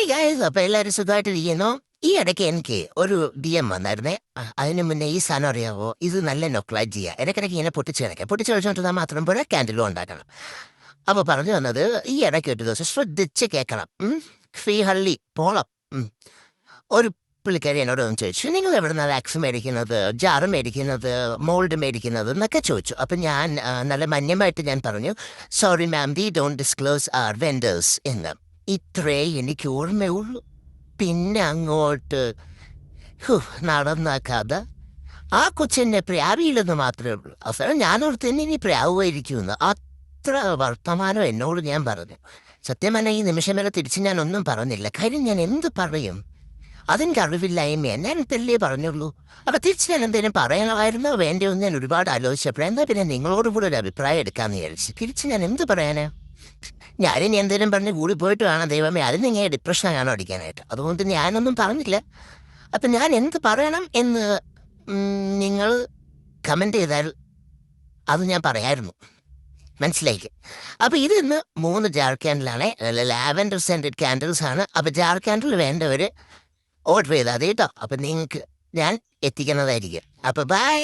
Hi guys, അപ്പൊ എല്ലാവരും സുഖമായിട്ടിരിക്കുന്നു. ഈ ഇടയ്ക്ക് എനിക്ക് ഒരു DM വന്നായിരുന്നേ. അതിന് മുന്നേ ഈ സാധനം അറിയാവോ, ഇത് നല്ല നൊക്ലാജിയ. ഇടയ്ക്കിടയ്ക്ക് ഇങ്ങനെ പൊട്ടിച്ച് കളിച്ചോണ്ടിരുന്നാൽ മാത്രം പോലെ ക്യാൻഡിലും ഉണ്ടാക്കണം. അപ്പൊ പറഞ്ഞു വന്നത്, ഈ ഇടയ്ക്ക് ഒരു ദിവസം ശ്രദ്ധിച്ച് കേൾക്കണം. ഫീ ഹള്ളി പോളം. ഉം. ഒരു പുള്ളിക്കാരി എന്നോട് ഒന്ന് ചോദിച്ചു, നിങ്ങൾ എവിടെ നിന്നാണ് വാക്സ് മേടിക്കുന്നത്, ജാറ് മേടിക്കുന്നത്, മോൾഡ് മേടിക്കുന്നത് എന്നൊക്കെ ചോദിച്ചു. അപ്പം ഞാൻ നല്ല മാന്യമായിട്ട് ഞാൻ പറഞ്ഞു, sorry ma'am, we don't disclose our vendors എന്ന്. ഇത്രേ എനിക്ക് ഓർമ്മയുള്ളൂ. പിന്നെ അങ്ങോട്ട് ഹു, നടന്ന കഥ. ആ കൊച്ചെന്നെ പ്രാവിയില്ലെന്ന് മാത്രമേ ഉള്ളൂ. അവസാനം ഞാനോർത്ത് തന്നെ ഇനി പ്രാവുമായിരിക്കുമെന്ന്. അത്ര വർത്തമാനം എന്നോട് ഞാൻ പറഞ്ഞു. സത്യം പറഞ്ഞാൽ ഈ നിമിഷം വരെ തിരിച്ച് ഞാൻ ഒന്നും പറഞ്ഞില്ല. കാര്യം ഞാൻ എന്ത് പറയും, അതിൻ്റെ അറിവില്ലായ്മ ഞാൻ തെല്ലേ പറഞ്ഞുള്ളൂ. അപ്പൊ തിരിച്ച് ഞാൻ എന്തെങ്കിലും പറയണമായിരുന്നോ വേണ്ടയോ എന്ന് ഞാൻ ഒരുപാട് ആലോചിച്ചപ്പോഴേ എന്താ പിന്നെ നിങ്ങളോട് കൂടെ ഒരു അഭിപ്രായം എടുക്കാമെന്ന് വിചാരിച്ചു. തിരിച്ച് ഞാൻ എന്ത് പറയാനാ? ഞാനിനി എന്തെങ്കിലും പറഞ്ഞ് കൂടി പോയിട്ട് വേണം ദൈവമേ അതിന് ഇങ്ങനെ ഡിപ്രഷനാണോ അടിക്കാനായിട്ട്. അതുകൊണ്ട് ഞാനൊന്നും പറഞ്ഞില്ല. അപ്പം ഞാൻ എന്ത് പറയണം എന്ന് നിങ്ങൾ കമൻ്റ് ചെയ്താൽ അത് ഞാൻ പറയായിരുന്നു. മനസ്സിലായില്ലേ? അപ്പോൾ ഇത് ഇന്ന് 3 ജാർ ക്യാൻഡിലാണ്. ലാവൻഡർ സെൻറ്റഡ് ക്യാൻഡിൽസ് ആണ്. അപ്പോൾ ജാർ ക്യാൻഡിൽ വേണ്ടവർ ഓർഡർ ചെയ്താൽ മതി കേട്ടോ. അപ്പം നിങ്ങൾക്ക് ഞാൻ എത്തിക്കുന്നതായിരിക്കും. അപ്പോൾ ബൈ.